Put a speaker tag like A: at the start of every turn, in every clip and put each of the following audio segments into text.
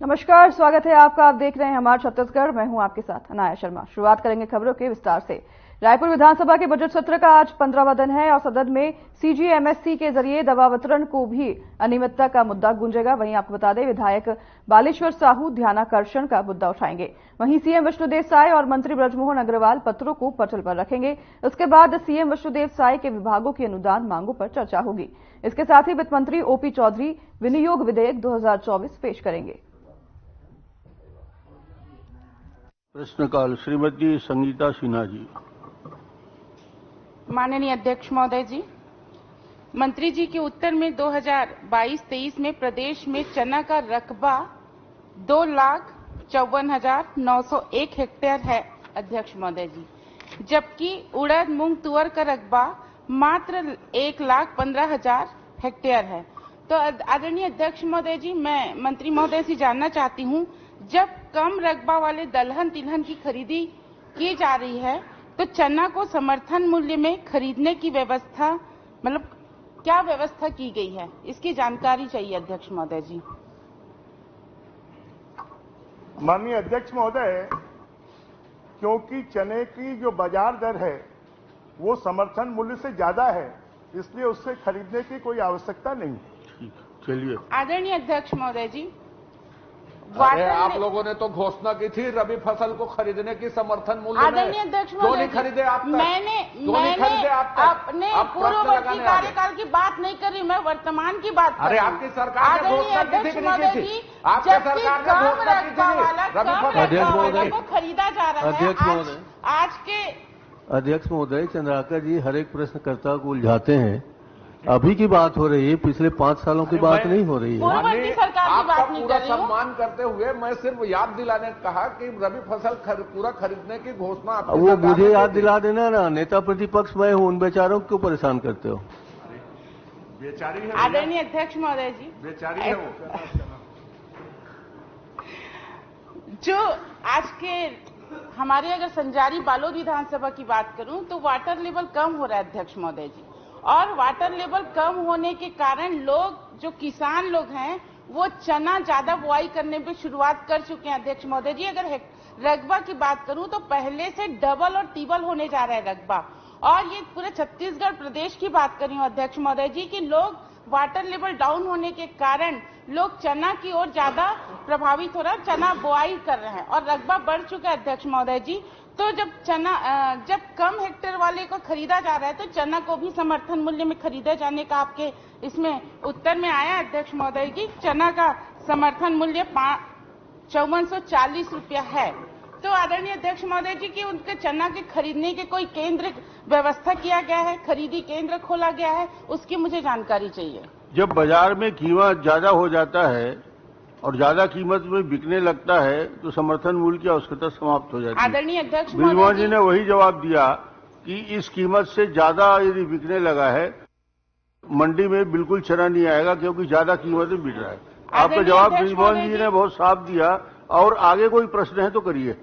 A: नमस्कार, स्वागत है आपका। आप देख रहे हैं हमारा छत्तीसगढ़। मैं हूं आपके साथ अनाया शर्मा। शुरुआत करेंगे खबरों के विस्तार से। रायपुर विधानसभा के बजट सत्र का आज 15वां दिन है और सदन में सीजीएमएससी के जरिए दवा वितरण को भी अनियमितता का मुद्दा गूंजेगा। वहीं आपको बता दें, विधायक बालेश्वर साहू ध्यानाकर्षण का मुद्दा उठाएंगे। वहीं सीएम विष्णुदेव साय और मंत्री बृजमोहन अग्रवाल पत्रों को पटल पर रखेंगे। इसके बाद सीएम विष्णुदेव साय के विभागों की अनुदान मांगों पर चर्चा होगी। इसके साथ ही वित्त मंत्री ओपी चौधरी विनियोग विधेयक 2024 पेश करेंगे।
B: प्रश्नकाल श्रीमती संगीता सिन्हा जी।
C: माननीय अध्यक्ष महोदय जी, मंत्री जी के उत्तर में 2022-23 में प्रदेश में चना का रकबा 2,54,901 हेक्टेयर है अध्यक्ष महोदय जी, जबकि उड़द मूंग तुअर का रकबा मात्र 1,15,000 हेक्टेयर है। तो आदरणीय अध्यक्ष महोदय जी, मैं मंत्री महोदय से जानना चाहती हूँ, जब कम रकबा वाले दलहन तिलहन की खरीदी की जा रही है तो चना को समर्थन मूल्य में खरीदने की व्यवस्था, मतलब क्या व्यवस्था की गई है, इसकी जानकारी चाहिए अध्यक्ष महोदय जी।
D: माननीय अध्यक्ष महोदय, क्योंकि चने की जो बाजार दर है वो समर्थन मूल्य से ज्यादा है, इसलिए उससे खरीदने की कोई आवश्यकता नहीं।
B: चलिए।
C: आदरणीय अध्यक्ष महोदय जी,
E: अरे आप लोगों ने तो घोषणा की थी रबी फसल को खरीदने की समर्थन मूल्य में।
C: आदरणीय अध्यक्ष
E: क्यों नहीं खरीदे आप तक?
C: मैंने अपने पूर्ववर्ती कार्यकाल की बात नहीं करी, मैं वर्तमान की बात कर रही हूं।
E: अरे आपकी सरकार ने घोषणा की थी कि नहीं की थी? आपकी सरकार ने घोषणा की थी रबी फसल
C: को खरीदा जा रहा है। आज के
F: अध्यक्ष महोदय, चंद्राकर जी हर एक प्रश्नकर्ता को उलझाते हैं। अभी की बात हो रही है, पिछले 5 सालों की बात नहीं हो रही है।
E: आपका पूरा सम्मान करते हुए मैं सिर्फ याद दिलाने कहा कि रबी फसल पूरा खरीदने की घोषणा
F: वो मुझे याद दिला देना ना। नेता प्रतिपक्ष मैं हूँ, उन बेचारों को परेशान करते हो।
E: बेचारी है
C: आदरणीय अध्यक्ष महोदय जी,
E: बेचारी है वो।
C: जो आज के हमारे अगर संजारी बालोद विधानसभा की बात करूं तो वाटर लेवल कम हो रहा है अध्यक्ष महोदय जी, और वाटर लेवल कम होने के कारण लोग, जो किसान लोग हैं, वो चना ज्यादा बुआई करने पे शुरुआत कर चुके हैं अध्यक्ष महोदय जी। अगर रकबा की बात करूं तो पहले से डबल और ट्रिपल होने जा रहा है रकबा, और ये पूरे छत्तीसगढ़ प्रदेश की बात कर रही हूं अध्यक्ष महोदय जी कि लोग वाटर लेवल डाउन होने के कारण लोग चना की ओर ज्यादा प्रभावित हो रहा है, चना बुआई कर रहे हैं और रकबा बढ़ चुका है अध्यक्ष महोदय जी। तो जब कम हेक्टेयर वाले को खरीदा जा रहा है तो चना को भी समर्थन मूल्य में खरीदे जाने का आपके इसमें उत्तर में आया अध्यक्ष महोदय की। चना का समर्थन मूल्य 5440 रुपया है। तो आदरणीय अध्यक्ष महोदय जी की उनके चना के खरीदने के कोई केंद्र व्यवस्था किया गया है, खरीदी केंद्र खोला गया है, उसकी मुझे जानकारी चाहिए।
B: जब बाजार में कीमत ज्यादा हो जाता है और ज्यादा कीमत में बिकने लगता है तो समर्थन मूल्य की आवश्यकता समाप्त हो जाती है।
C: आदरणीय अध्यक्ष
B: बृजमोहन जी ने वही जवाब दिया कि इस कीमत से ज्यादा यदि बिकने लगा है, मंडी में बिल्कुल चना नहीं आएगा क्योंकि ज्यादा कीमत में बिक रहा है। आपका जवाब बृजमोहन जी ने बहुत साफ दिया। और आगे कोई प्रश्न है तो करिए।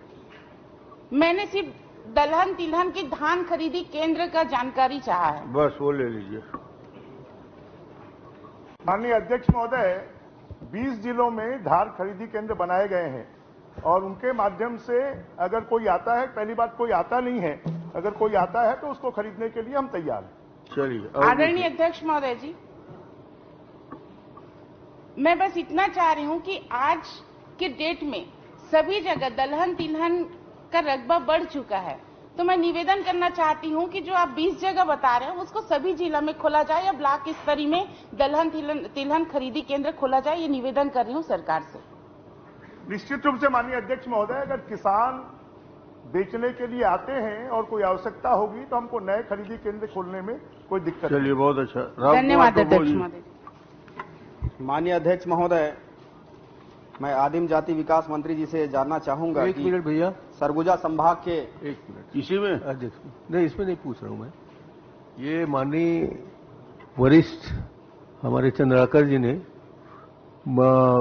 C: मैंने सिर्फ दलहन तिलहन की धान खरीदी केंद्र का जानकारी चाहा है,
B: बस वो ले लीजिए।
D: माननीय अध्यक्ष महोदय, 20 जिलों में धान खरीदी केंद्र बनाए गए हैं और उनके माध्यम से अगर कोई आता है, पहली बात कोई आता नहीं है, अगर कोई आता है तो उसको खरीदने के लिए हम तैयार हैं।
B: चलिए।
C: आदरणीय अध्यक्ष महोदय जी, मैं बस इतना चाह रही हूं कि आज के डेट में सभी जगह दलहन तिलहन का रकबा बढ़ चुका है, तो मैं निवेदन करना चाहती हूं कि जो आप 20 जगह बता रहे हैं उसको सभी जिला में खोला जाए या ब्लॉक स्तरीय में दलहन तिलहन खरीदी केंद्र खोला जाए। ये निवेदन कर रही हूं सरकार से।
D: निश्चित रूप से माननीय अध्यक्ष महोदय, अगर किसान बेचने के लिए आते हैं और कोई आवश्यकता होगी तो हमको नए खरीदी केंद्र खोलने में कोई दिक्कत नहीं।
B: चलिए, बहुत अच्छा।
C: धन्यवाद अध्यक्ष महोदय।
G: माननीय अध्यक्ष महोदय, मैं आदिम जाति विकास मंत्री जी से जानना चाहूंगा।
F: 1 मिनट भैया।
G: सरगुजा संभाग के
F: 1 मिनट
B: इसी में
F: अध्यक्ष नहीं, इसमें नहीं पूछ रहा हूं मैं। ये माननीय वरिष्ठ हमारे चंद्राकर जी ने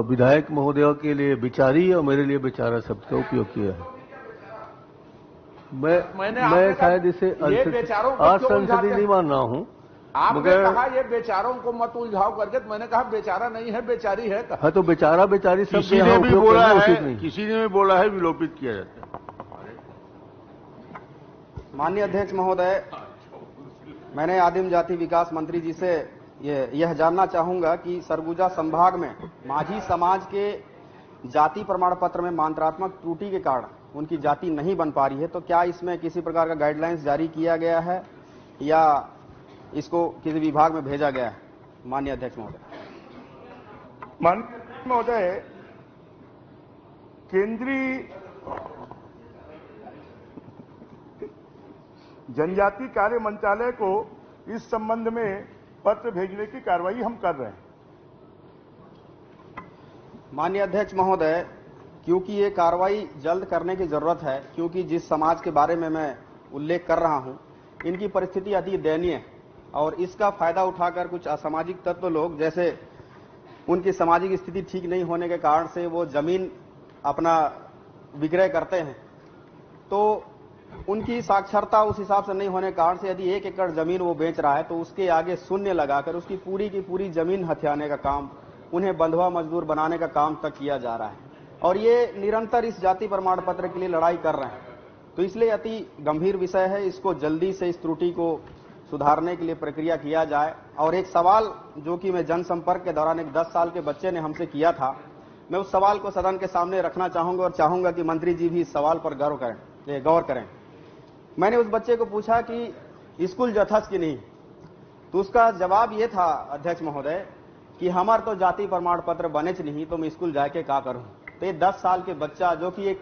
F: विधायक महोदय के लिए बिचारी और मेरे लिए बेचारा शब्द का उपयोग किया है। मैं शायद इसे असंसदीय नहीं मान रहा हूं,
E: आपने कहा ये बेचारों को मत उलझाओ करके, तो मैंने कहा बेचारा नहीं है, बेचारी है।
F: हाँ, तो बेचारा बेचारी सब
B: किसी ने भी बोला है, किसी ने भी बोला है विलोपित किया जाता है।
G: माननीय अध्यक्ष महोदय, मैंने आदिम जाति विकास मंत्री जी से यह जानना चाहूंगा कि सरगुजा संभाग में माझी समाज के जाति प्रमाण पत्र में मात्रात्मक त्रुटि के कारण उनकी जाति नहीं बन पा रही है, तो क्या इसमें किसी प्रकार का गाइडलाइंस जारी किया गया है या इसको किसी विभाग में भेजा गया है? माननीय अध्यक्ष महोदय।
D: माननीय अध्यक्ष महोदय, केंद्रीय जनजाति कार्य मंत्रालय को इस संबंध में पत्र भेजने की कार्रवाई हम कर रहे हैं।
G: माननीय अध्यक्ष महोदय, क्योंकि ये कार्रवाई जल्द करने की जरूरत है, क्योंकि जिस समाज के बारे में मैं उल्लेख कर रहा हूं, इनकी परिस्थिति अति दयनीय है और इसका फायदा उठाकर कुछ असामाजिक तत्व लोग, जैसे उनकी सामाजिक स्थिति ठीक नहीं होने के कारण से वो जमीन अपना विक्रय करते हैं, तो उनकी साक्षरता उस हिसाब से नहीं होने के कारण से यदि 1 एकड़ जमीन वो बेच रहा है तो उसके आगे शून्य लगाकर उसकी पूरी की पूरी जमीन हथियाने का काम, उन्हें बंधुआ मजदूर बनाने का काम तक किया जा रहा है और ये निरंतर इस जाति प्रमाण पत्र के लिए लड़ाई कर रहे हैं। तो इसलिए अति गंभीर विषय है, इसको जल्दी से इस त्रुटि को सुधारने के लिए प्रक्रिया किया जाए। और एक सवाल जो कि मैं जनसंपर्क के दौरान एक 10 साल के बच्चे ने हमसे किया था, मैं उस सवाल को सदन के सामने रखना चाहूंगा और चाहूंगा कि मंत्री जी भी इस सवाल पर गौर करें। मैंने उस बच्चे को पूछा कि स्कूल जथस की नहीं, तो उसका जवाब ये था अध्यक्ष महोदय कि हमार तो जाति प्रमाण पत्र बने नहीं, तो मैं स्कूल जाके क्या करूं। तो ये 10 साल के बच्चा जो कि एक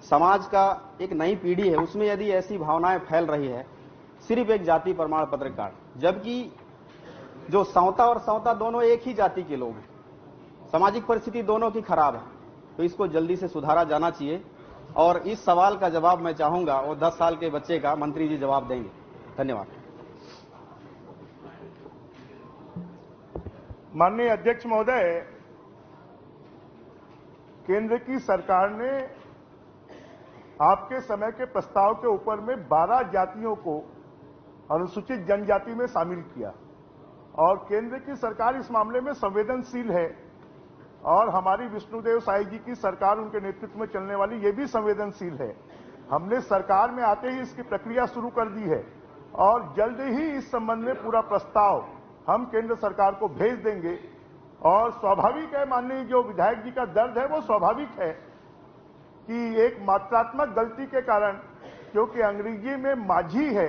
G: समाज का एक नई पीढ़ी है, उसमें यदि ऐसी भावनाएं फैल रही है सिर्फ एक जाति प्रमाण पत्र का, जबकि जो सौता और सौता दोनों एक ही जाति के लोग हैं, सामाजिक परिस्थिति दोनों की खराब है, तो इसको जल्दी से सुधारा जाना चाहिए। और इस सवाल का जवाब मैं चाहूंगा वो 10 साल के बच्चे का मंत्री जी जवाब देंगे। धन्यवाद।
D: माननीय अध्यक्ष महोदय, केंद्र की सरकार ने आपके समय के प्रस्ताव के ऊपर में 12 जातियों को अनुसूचित जनजाति में शामिल किया और केंद्र की सरकार इस मामले में संवेदनशील है और हमारी विष्णुदेव साई जी की सरकार, उनके नेतृत्व में चलने वाली, ये भी संवेदनशील है। हमने सरकार में आते ही इसकी प्रक्रिया शुरू कर दी है और जल्द ही इस संबंध में पूरा प्रस्ताव हम केंद्र सरकार को भेज देंगे। और स्वाभाविक है, माननीय जो विधायक जी का दर्द है वो स्वाभाविक है कि एक मात्रात्मक गलती के कारण, क्योंकि अंग्रेजी में माझी है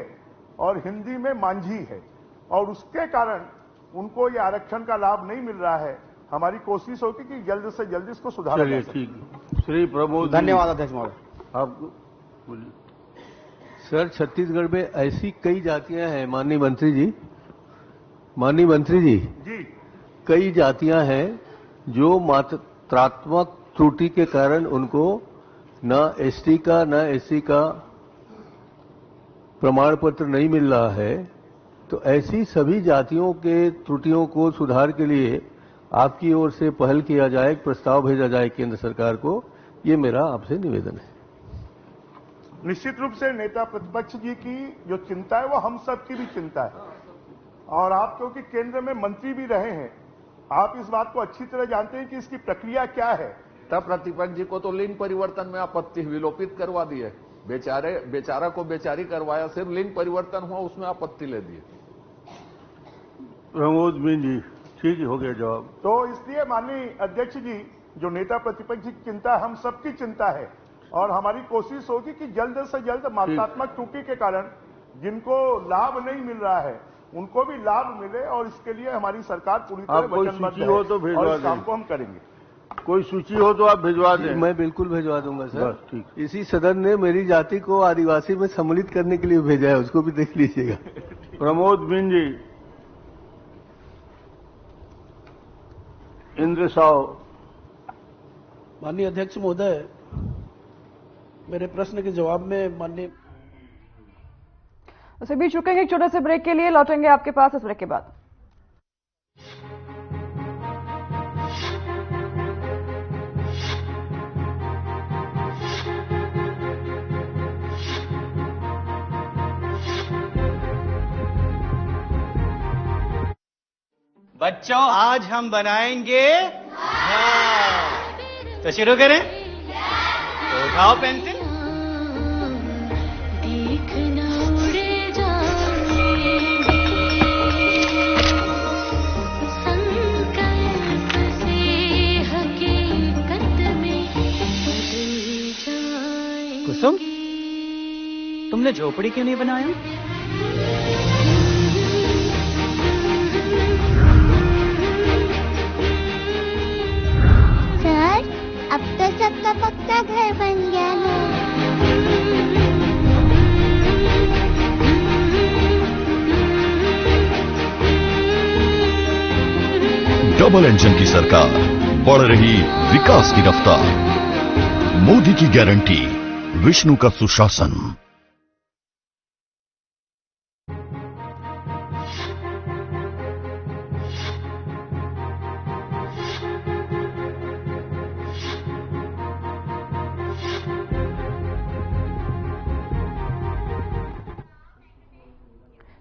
D: और हिंदी में मांझी है और उसके कारण उनको ये आरक्षण का लाभ नहीं मिल रहा है। हमारी कोशिश होगी कि जल्द से जल्द इसको सुधारा जाए।
B: ठीक है। श्री प्रमोद,
G: धन्यवाद अध्यक्ष महोदय।
B: आप बोलिए।
F: सर, छत्तीसगढ़ में ऐसी कई जातियां हैं माननीय मंत्री जी, जी कई जातियां हैं जो मात्रात्मक त्रुटि के कारण उनको न एसटी का न एससी का प्रमाण पत्र नहीं मिल रहा है। तो ऐसी सभी जातियों के त्रुटियों को सुधार के लिए आपकी ओर से पहल किया जाए, एक प्रस्ताव भेजा जाए केंद्र सरकार को, ये मेरा आपसे निवेदन है।
D: निश्चित रूप से नेता प्रतिपक्ष जी की जो चिंता है वो हम सब की भी चिंता है और आप क्योंकि केंद्र में मंत्री भी रहे हैं, आप इस बात को अच्छी तरह जानते हैं कि इसकी प्रक्रिया क्या है।
E: तब प्रतिपक्ष जी को तो लिंग परिवर्तन में आपत्ति विलोपित करवा दी है, बेचारा को बेचारी करवाया, सिर्फ लिंग परिवर्तन हुआ उसमें आपत्ति ले दी।
B: प्रमोद मीन जी, ठीक हो गया जवाब।
D: तो इसलिए माननीय अध्यक्ष जी, जो नेता प्रतिपक्ष की चिंता हम सबकी चिंता है और हमारी कोशिश होगी कि जल्द से जल्द मात्रात्मक त्रुटि के कारण जिनको लाभ नहीं मिल रहा है उनको भी लाभ मिले और इसके लिए हमारी सरकार पूरी तरह वचनबद्ध है
B: हो तो भेजवा
D: और इस काम को हम करेंगे।
B: कोई सूची हो तो आप भिजवा दें।
F: मैं बिल्कुल भिजवा दूंगा सर।
B: ठीक।
F: इसी सदन ने मेरी जाति को आदिवासी में सम्मिलित करने के लिए भेजा है, उसको भी देख लीजिएगा।
B: प्रमोद मीन जी। इंद्र साव।
H: माननीय अध्यक्ष महोदय, मेरे प्रश्न के जवाब में माननीय
A: उसे भी चुकेंगे एक छोटे से ब्रेक के लिए, लौटेंगे आपके पास इस ब्रेक के बाद।
I: बच्चों आज हम बनाएंगे तो शुरू करें। तो उठाओ पेंसिल। कुसुम, तुमने झोपड़ी क्यों नहीं बनाया?
J: सर, अब तो सबका पक्का घर बन गया है।
K: डबल इंजन की सरकार, बढ़ रही विकास की रफ्तार, मोदी की गारंटी, विष्णु का सुशासन।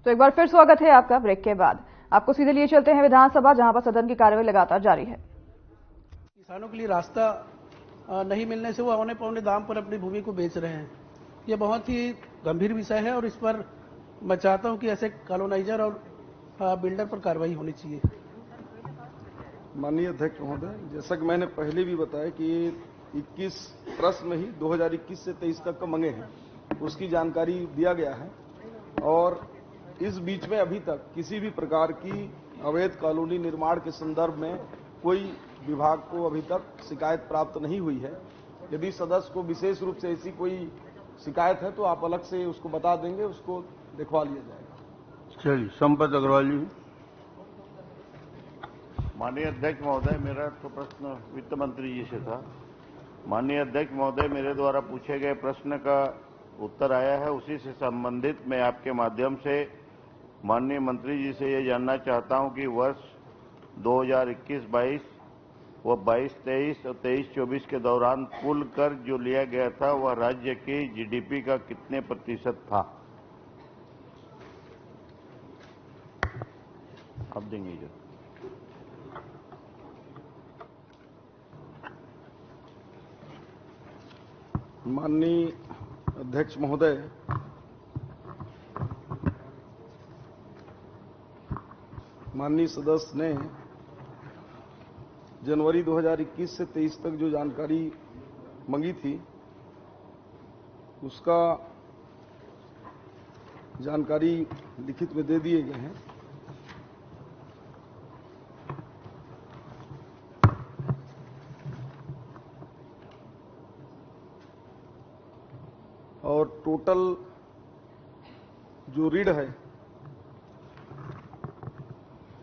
A: तो एक बार फिर स्वागत है आपका ब्रेक के बाद। आपको सीधे लिए चलते हैं विधानसभा, जहां पर सदन की कार्यवाही लगातार जारी है।
H: किसानों के लिए रास्ता नहीं मिलने से वो औने पौने दाम पर अपनी भूमि को बेच रहे हैं। ये बहुत ही गंभीर विषय है और इस पर मैं चाहता हूं कि ऐसे कॉलोनाइजर और बिल्डर पर कार्रवाई होनी चाहिए।
L: माननीय अध्यक्ष महोदय, जैसा कि मैंने पहले भी बताया कि 21 प्रश्न ही 2021 से 23 तक का मांगे हैं, उसकी जानकारी दिया गया है। और इस बीच में अभी तक किसी भी प्रकार की अवैध कॉलोनी निर्माण के संदर्भ में कोई विभाग को अभी तक शिकायत प्राप्त नहीं हुई है। यदि सदस्य को विशेष रूप से ऐसी कोई शिकायत है तो आप अलग से उसको बता देंगे, उसको दिखवा लिया जाएगा।
B: चलिए, संपत अग्रवाल जी।
M: माननीय अध्यक्ष महोदय, मेरा तो प्रश्न वित्त मंत्री जी से था। माननीय अध्यक्ष महोदय, मेरे द्वारा पूछे गए प्रश्न का उत्तर आया है, उसी से संबंधित मैं आपके माध्यम से माननीय मंत्री जी से ये जानना चाहता हूं कि वर्ष 2021-22 व 22-23 और 23-24 के दौरान कुल कर्ज जो लिया गया था वह राज्य की जीडीपी का कितने प्रतिशत था? आप देंगे जो।
L: माननीय अध्यक्ष महोदय, माननीय सदस्य ने जनवरी 2021 से 23 तक जो जानकारी मांगी थी उसका जानकारी लिखित में दे दिए गए हैं। और टोटल जो ऋण है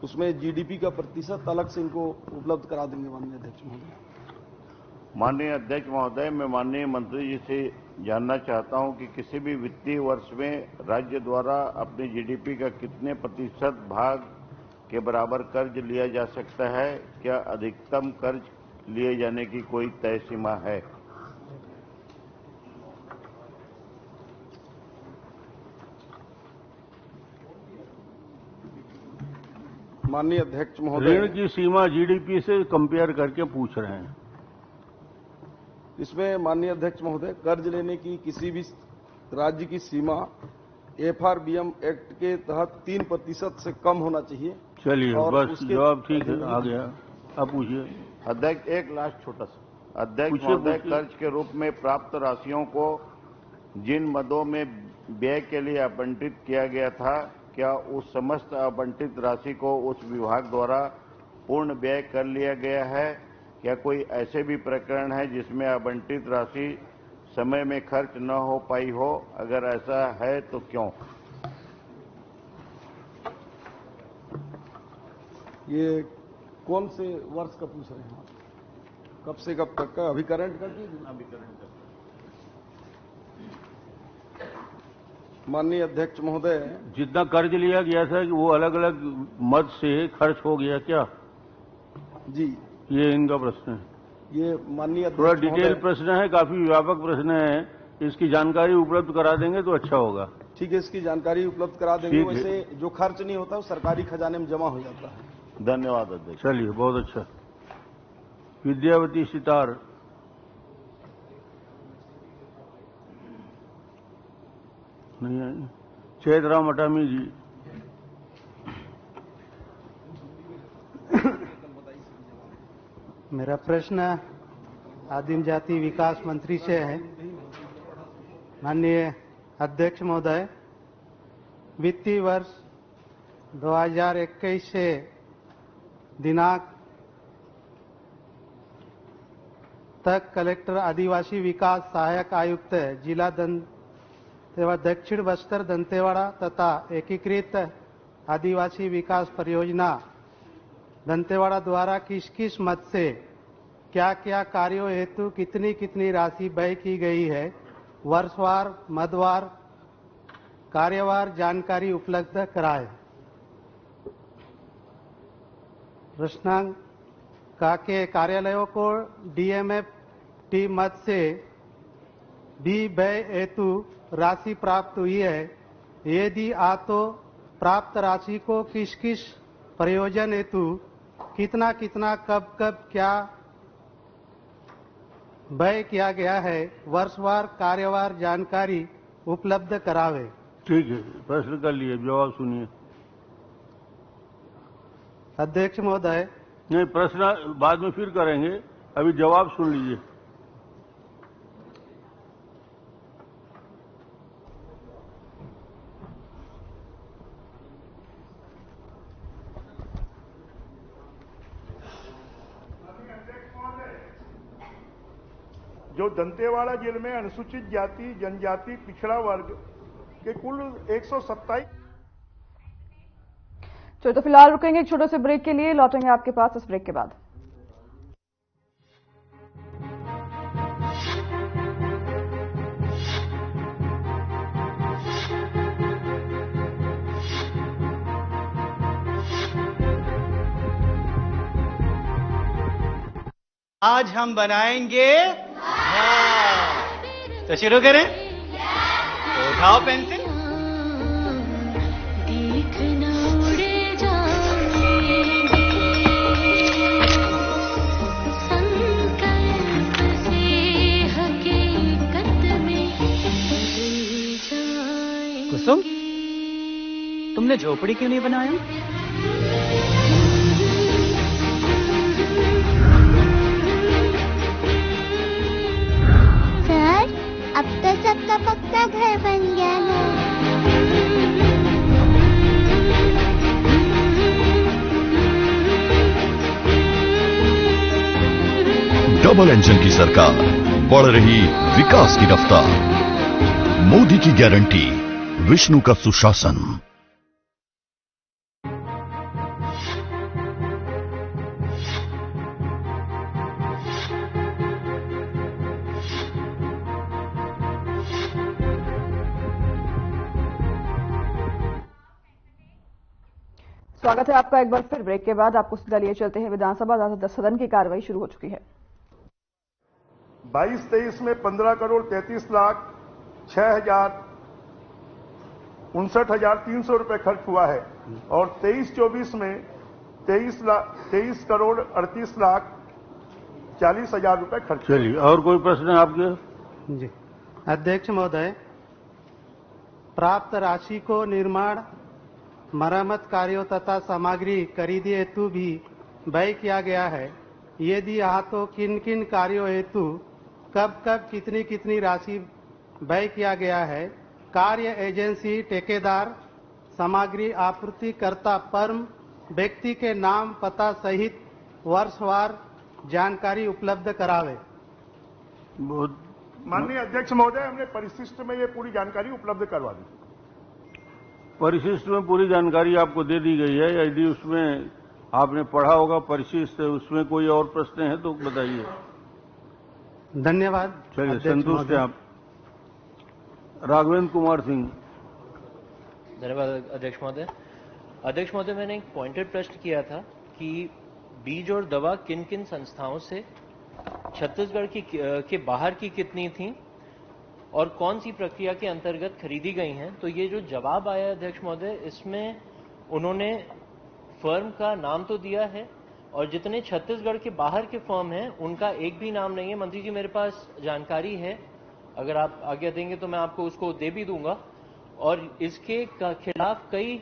L: उसमें जीडीपी का प्रतिशत अलग से इनको उपलब्ध करा देंगे माननीय अध्यक्ष महोदय।
M: माननीय अध्यक्ष महोदय, मैं माननीय मंत्री जी से जानना चाहता हूं कि किसी भी वित्तीय वर्ष में राज्य द्वारा अपनी जीडीपी का कितने प्रतिशत भाग के बराबर कर्ज लिया जा सकता है? क्या अधिकतम कर्ज लिए जाने की कोई तय सीमा है?
L: माननीय अध्यक्ष महोदय,
B: ऋण की सीमा जीडीपी से कंपेयर करके पूछ रहे हैं।
L: इसमें माननीय अध्यक्ष महोदय, कर्ज लेने की किसी भी राज्य की सीमा एफआरबीएम एक्ट के तहत 3% से कम होना चाहिए।
B: चलिए, बस जवाब ठीक है, आ गया। अब पूछिए।
M: अध्यक्ष, एक लास्ट छोटा सा। अध्यक्ष महोदय, कर्ज के रूप में प्राप्त राशियों को जिन मदों में व्यय के लिए आवंटित किया गया था, क्या उस समस्त आवंटित राशि को उस विभाग द्वारा पूर्ण व्यय कर लिया गया है? क्या कोई ऐसे भी प्रकरण है जिसमें आवंटित राशि समय में खर्च न हो पाई हो? अगर ऐसा है तो क्यों?
L: ये कौन से वर्ष का पूछ रहे हैं आप? कब से कब तक का? अभी करंट का कि अभी करंट का? माननीय अध्यक्ष महोदय,
B: जितना कर्ज लिया गया था वो अलग अलग मद से खर्च हो गया क्या?
L: जी,
B: ये इनका प्रश्न है।
L: ये माननीय
B: थोड़ा डिटेल प्रश्न है, काफी व्यापक प्रश्न है, इसकी जानकारी उपलब्ध करा देंगे तो अच्छा होगा।
L: ठीक है, इसकी जानकारी उपलब्ध करा देंगे। वैसे जो खर्च नहीं होता वो सरकारी खजाने में जमा हो जाता है।
M: धन्यवाद अध्यक्ष।
B: चलिए, बहुत अच्छा। विद्यावती सितार। नहीं आई। चैतराम अटामी जी।
N: मेरा प्रश्न आदिम जाति विकास मंत्री से है। माननीय अध्यक्ष महोदय, वित्तीय वर्ष 2021 से दिनांक तक कलेक्टर आदिवासी विकास सहायक आयुक्त जिला दंतेवाड़ा दक्षिण बस्तर दंतेवाड़ा तथा एकीकृत आदिवासी विकास परियोजना दंतेवाड़ा द्वारा किस किस मद से क्या क्या कार्यों हेतु कितनी कितनी राशि व्यय की गई है, वर्षवार मदवार कार्यवार जानकारी उपलब्ध कराएं। प्रश्नांक का के कार्यालयों को डीएमएफ टी मद से भी व्यय हेतु राशि प्राप्त हुई है। यदि तो प्राप्त राशि को किस किस प्रयोजन हेतु कितना कितना कब कब क्या व्यय किया गया है, वर्षवार कार्यवार जानकारी उपलब्ध करावे।
B: ठीक है, प्रश्न कर लिए, जवाब सुनिए।
N: अध्यक्ष महोदय,
B: नहीं, प्रश्न बाद में फिर करेंगे, अभी जवाब सुन लीजिए।
D: जो दंतेवाड़ा जिले में अनुसूचित जाति जनजाति पिछड़ा वर्ग के कुल 127।
A: चलो तो फिलहाल रुकेंगे एक छोटे से ब्रेक के लिए, लौटेंगे आपके पास इस ब्रेक के बाद।
I: आज हम बनाएंगे तो शुरू करें। तो उठाओ पेंसिल। कुसुम, तुमने झोपड़ी क्यों नहीं बनाया?
J: सर, अब तो सबका पक्का घर बन गया है।
K: डबल इंजन की सरकार, बढ़ रही विकास की रफ्तार, मोदी की गारंटी, विष्णु का सुशासन।
A: स्वागत है आपका एक बार फिर ब्रेक के बाद। आपको सीधा लिए चलते हैं विधानसभा सदन की कार्रवाई शुरू हो चुकी है।
D: 22-23 में 15 करोड़ 33 लाख 6,59,300 रुपए खर्च हुआ है और 23-24 में 23 करोड़ 38 लाख 40 हजार रुपए खर्च।
B: चलिए, और कोई प्रश्न है आपके?
N: जी अध्यक्ष महोदय, प्राप्त राशि को निर्माण मरम्मत कार्यों तथा सामग्री खरीदी हेतु भी व्यय किया गया है। यदि तो किन किन कार्यों हेतु कब कब कितनी कितनी राशि व्यय किया गया है, कार्य एजेंसी ठेकेदार सामग्री आपूर्तिकर्ता फर्म व्यक्ति के नाम पता सहित वर्षवार जानकारी उपलब्ध करावे।
D: माननीय अध्यक्ष महोदय, हमने परिशिष्ट में ये पूरी जानकारी उपलब्ध करवा दी।
B: परिशिष्ट में पूरी जानकारी आपको दे दी गई है। यदि उसमें आपने पढ़ा होगा परिशिष्ट, उसमें कोई और प्रश्न है तो बताइए।
N: धन्यवाद।
B: चलिए, संतुष्ट हैं आप। राघवेंद्र कुमार सिंह।
O: धन्यवाद अध्यक्ष महोदय। अध्यक्ष महोदय, मैंने एक पॉइंटेड प्रश्न किया था कि बीज और दवा किन किन संस्थाओं से छत्तीसगढ़ के बाहर की कितनी थी और कौन सी प्रक्रिया के अंतर्गत खरीदी गई हैं। तो ये जो जवाब आया अध्यक्ष महोदय, इसमें उन्होंने फर्म का नाम तो दिया है, और जितने छत्तीसगढ़ के बाहर के फर्म हैं उनका एक भी नाम नहीं है। मंत्री जी, मेरे पास जानकारी है, अगर आप आज्ञा देंगे तो मैं आपको उसको दे भी दूंगा। और इसके खिलाफ कई,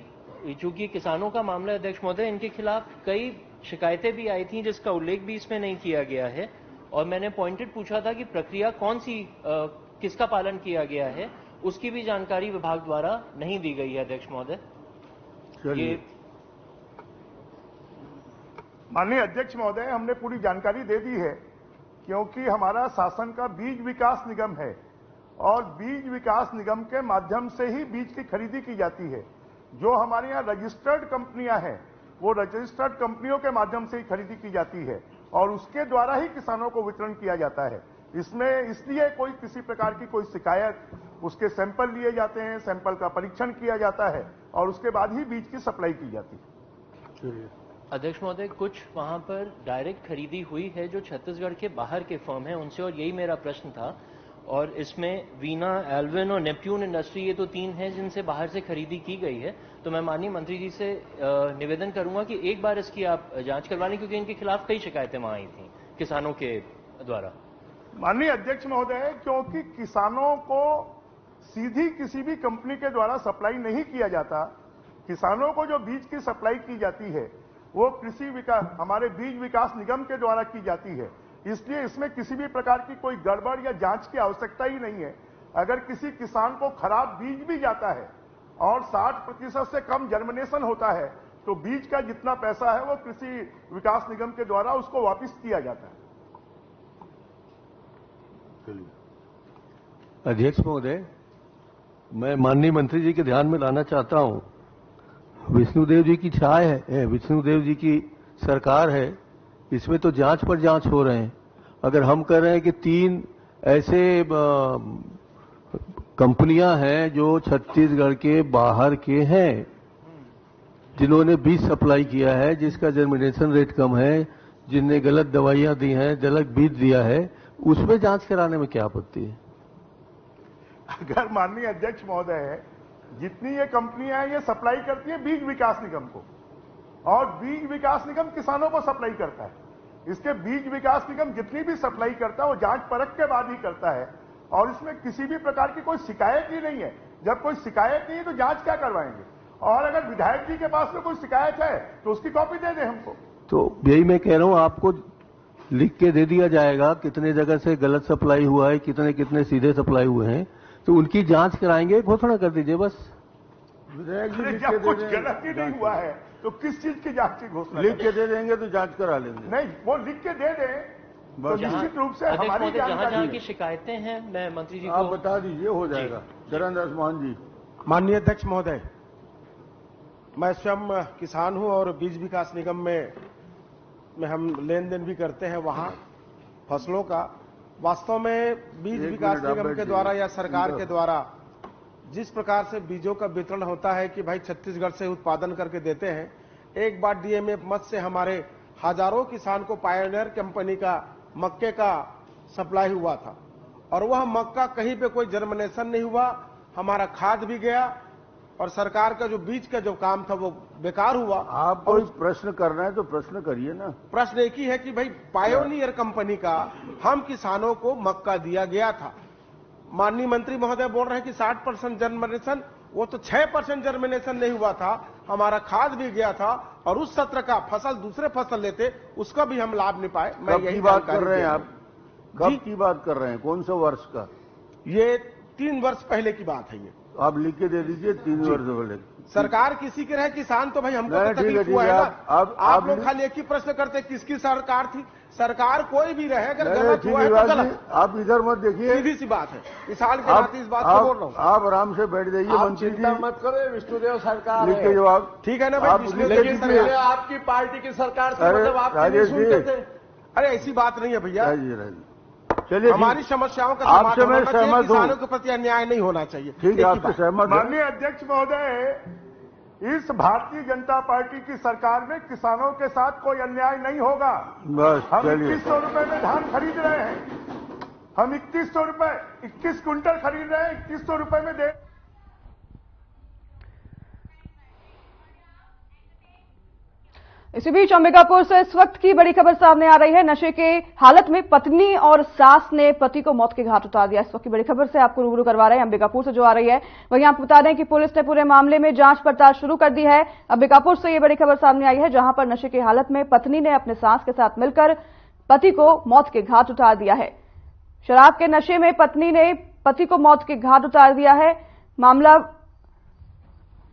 O: चूंकि किसानों का मामला अध्यक्ष महोदय, इनके खिलाफ कई शिकायतें भी आई थी जिसका उल्लेख भी इसमें नहीं किया गया है। और मैंने पॉइंटेड पूछा था कि प्रक्रिया कौन सी, किसका पालन किया गया है, उसकी भी जानकारी विभाग द्वारा नहीं दी गई है अध्यक्ष महोदय।
D: माननीय अध्यक्ष महोदय, हमने पूरी जानकारी दे दी है, क्योंकि हमारा शासन का बीज विकास निगम है और बीज विकास निगम के माध्यम से ही बीज की खरीदी की जाती है। जो हमारे यहाँ रजिस्टर्ड कंपनियां हैं, वो रजिस्टर्ड कंपनियों के माध्यम से ही खरीदी की जाती है और उसके द्वारा ही किसानों को वितरण किया जाता है। इसमें इसलिए कोई किसी प्रकार की कोई शिकायत, उसके सैंपल लिए जाते हैं, सैंपल का परीक्षण किया जाता है और उसके बाद ही बीज की सप्लाई की जाती है।
O: अध्यक्ष महोदय, कुछ वहां पर डायरेक्ट खरीदी हुई है जो छत्तीसगढ़ के बाहर के फर्म हैं उनसे, और यही मेरा प्रश्न था। और इसमें वीना, एल्विन और नेप्ट्यून इंडस्ट्री, ये तो 3 हैं जिनसे बाहर से खरीदी की गई है। तो मैं माननीय मंत्री जी से निवेदन करूंगा कि एक बार इसकी आप जांच करवाने, क्योंकि इनके खिलाफ कई शिकायतें वहां आई थी किसानों के द्वारा।
D: माननीय अध्यक्ष महोदय, क्योंकि किसानों को सीधी किसी भी कंपनी के द्वारा सप्लाई नहीं किया जाता, किसानों को जो बीज की सप्लाई की जाती है वो कृषि विकास, हमारे बीज विकास निगम के द्वारा की जाती है। इसलिए इसमें किसी भी प्रकार की कोई गड़बड़ या जांच की आवश्यकता ही नहीं है। अगर किसी किसान को खराब बीज भी जाता है और 60% से कम जर्मिनेशन होता है, तो बीज का जितना पैसा है वो कृषि विकास निगम के द्वारा उसको वापस किया जाता है।
F: अध्यक्ष महोदय, मैं माननीय मंत्री जी के ध्यान में लाना चाहता हूं, विष्णुदेव जी की छाया है, विष्णुदेव जी की सरकार है, इसमें तो जांच पर जांच हो रहे हैं। अगर हम कह रहे हैं कि 3 ऐसे कंपनियां हैं जो छत्तीसगढ़ के बाहर के हैं, जिन्होंने बीज सप्लाई किया है, जिसका जर्मिनेशन रेट कम है, जिनने गलत दवाइयां दी हैं, गलत बीज दिया है, उसमें जांच कराने में क्या आपत्ति है?
D: अगर माननीय अध्यक्ष महोदय, जितनी ये कंपनियां हैं ये सप्लाई करती है बीज विकास निगम को, और बीज विकास निगम किसानों को सप्लाई करता है। इसके बीज विकास निगम जितनी भी सप्लाई करता है वो जांच परख के बाद ही करता है और इसमें किसी भी प्रकार की कोई शिकायत ही नहीं है। जब कोई शिकायत नहीं है तो जांच क्या करवाएंगे? और अगर विधायक जी के पास में कोई शिकायत है तो उसकी कॉपी दे दे हमको।
F: तो यही मैं कह रहा हूं, आपको लिख के दे दिया जाएगा कितने जगह से गलत सप्लाई हुआ है, कितने कितने सीधे सप्लाई हुए हैं, तो उनकी जांच कराएंगे, घोषणा कर दीजिए बस।
D: जब कुछ गलत ही नहीं हुआ है तो किस चीज की जांच की घोषणा?
B: लिख के दे देंगे तो जांच करा लेंगे।
D: नहीं, वो लिख के दे दें तो निश्चित रूप से हमारी
O: जहां की शिकायतें हैं मैं मंत्री जी को
B: आप बता दीजिए, हो जाएगा। चरणदास मोहन जी।
P: माननीय अध्यक्ष महोदय, मैं स्वयं किसान हूं और बीज विकास निगम में हम लेन देन भी करते हैं वहां फसलों का। वास्तव में बीज विकास निगम के द्वारा या सरकार के द्वारा जिस प्रकार से बीजों का वितरण होता है कि भाई छत्तीसगढ़ से उत्पादन करके देते हैं, एक बार डीएमएफ मद से हमारे हजारों किसान को पायोनियर कंपनी का मक्के का सप्लाई हुआ था और वह मक्का कहीं पे कोई जर्मिनेशन नहीं हुआ, हमारा खाद भी गया और सरकार का जो बीज का जो काम था वो बेकार हुआ।
B: आप कोई प्रश्न करना है तो प्रश्न करिए ना।
P: प्रश्न एक ही है कि भाई पायोनियर कंपनी का हम किसानों को मक्का दिया गया था। माननीय मंत्री महोदय बोल रहे हैं कि 60% जर्मिनेशन, वो तो 6% जर्मिनेशन नहीं हुआ था, हमारा खाद भी गया था और उस सत्र का फसल दूसरे फसल लेते उसका भी हम लाभ नहीं पाए। मैं यही
B: बात कर रहे हैं आप? कब की बात कर रहे हैं? कौन से वर्ष का?
P: ये 3 वर्ष पहले की बात है। ये
B: आप लिख के दे दीजिए 3 वर्ष पहले।
P: सरकार किसी के रहे, किसान तो भाई हमको तो तकलीफ हुआ है ना। आप लोग खाली एक ही प्रश्न करते किसकी सरकार थी? सरकार कोई भी रहे, अगर गलत हुआ है तो गलत।
B: आप इधर मत देखिए,
P: सीधी सी बात है, किसान के नाते इस बात को बोल रहा हूँ।
B: आप आराम से बैठ जाइए मंत्री जी,
E: मत करो, विष्णुदेव सरकार
B: लिख के जवाब।
P: ठीक है ना भाई,
E: विष्णुदेव सरकार आपकी पार्टी की सरकार थी, मतलब आप नहीं सुनते थे।
P: अरे ऐसी बात नहीं है भैया,
B: चलिए
P: हमारी समस्याओं का समाधान होना चाहिए, किसानों के प्रति अन्याय नहीं होना चाहिए।
B: ठीक है, आपसे सहमत।
D: माननीय अध्यक्ष महोदय, इस भारतीय जनता पार्टी की सरकार में किसानों के साथ कोई अन्याय नहीं होगा।
B: बस
D: हम 2100 रुपए में धान खरीद रहे हैं, हम 2100 रुपए 21 क्विंटल खरीद रहे हैं, 2100 रुपए में दे।
A: इसी बीच अंबिकापुर से इस वक्त की बड़ी खबर सामने आ रही है। नशे के हालत में पत्नी और सास ने पति को मौत के घाट उतार दिया। इस वक्त की बड़ी खबर से आपको रूबरू करवा रहे हैं अंबिकापुर से जो आ रही है। वहीं आपको बता दें कि पुलिस ने पूरे मामले में जांच पड़ताल शुरू कर दी है। अंबिकापुर से ये बड़ी खबर सामने आई है, जहां पर नशे की हालत में पत्नी ने अपने सास के साथ मिलकर पति को मौत के घाट उतार दिया है। शराब के नशे में पत्नी ने पति को मौत के घाट उतार दिया है। मामला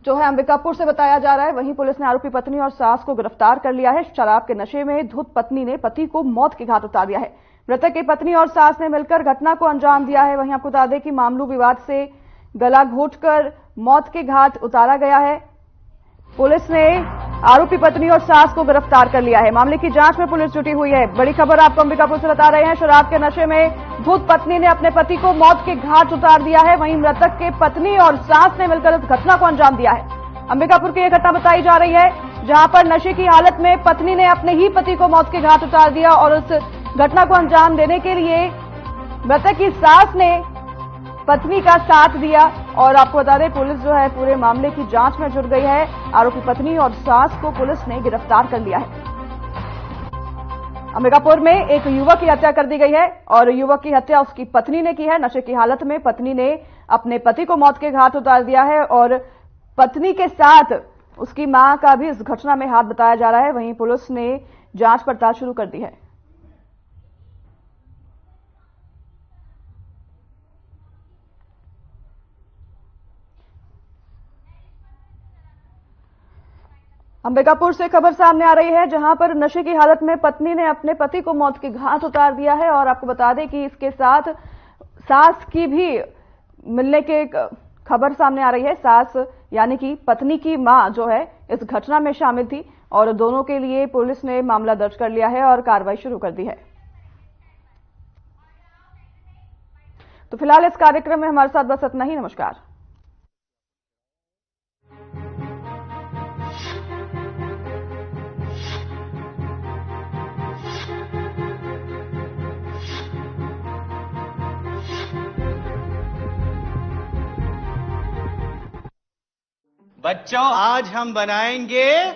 A: जो है अंबिकापुर से बताया जा रहा है। वहीं पुलिस ने आरोपी पत्नी और सास को गिरफ्तार कर लिया है। शराब के नशे में धुत पत्नी ने पति को मौत के घाट उतार दिया है। मृतक की पत्नी और सास ने मिलकर घटना को अंजाम दिया है। वहीं आपको बता दें कि मामलू विवाद से गला घोंटकर मौत के घाट उतारा गया है। पुलिस ने आरोपी पत्नी और सास को गिरफ्तार कर लिया है। मामले की जांच में पुलिस जुटी हुई है। बड़ी खबर आपको अंबिकापुर से बता रहे हैं। शराब के नशे में धुत पत्नी ने अपने पति को मौत के घाट उतार दिया है। वहीं मृतक के पत्नी और सास ने मिलकर इस घटना को अंजाम दिया है। अंबिकापुर की यह घटना बताई जा रही है, जहां पर नशे की हालत में पत्नी ने अपने ही पति को मौत के घाट उतार दिया और उस घटना को अंजाम देने के लिए मृतक की सास ने पत्नी का साथ दिया। और आपको बता दें, पुलिस जो है पूरे मामले की जांच में जुट गई है। आरोपी पत्नी और सास को पुलिस ने गिरफ्तार कर लिया है। अंबिकापुर में एक युवक की हत्या कर दी गई है और युवक की हत्या उसकी पत्नी ने की है। नशे की हालत में पत्नी ने अपने पति को मौत के घाट उतार दिया है और पत्नी के साथ उसकी मां का भी इस घटना में हाथ बताया जा रहा है। वहीं पुलिस ने जांच पड़ताल शुरू कर दी है। अंबिकापुर से खबर सामने आ रही है, जहां पर नशे की हालत में पत्नी ने अपने पति को मौत के घाट उतार दिया है। और आपको बता दें कि इसके साथ सास की भी मिलने के खबर सामने आ रही है। सास यानी कि पत्नी की मां जो है इस घटना में शामिल थी और दोनों के लिए पुलिस ने मामला दर्ज कर लिया है और कार्रवाई शुरू कर दी है। तो फिलहाल इस कार्यक्रम में हमारे साथ बस इतना ही। नमस्कार।
I: बच्चों, आज हम बनाएंगे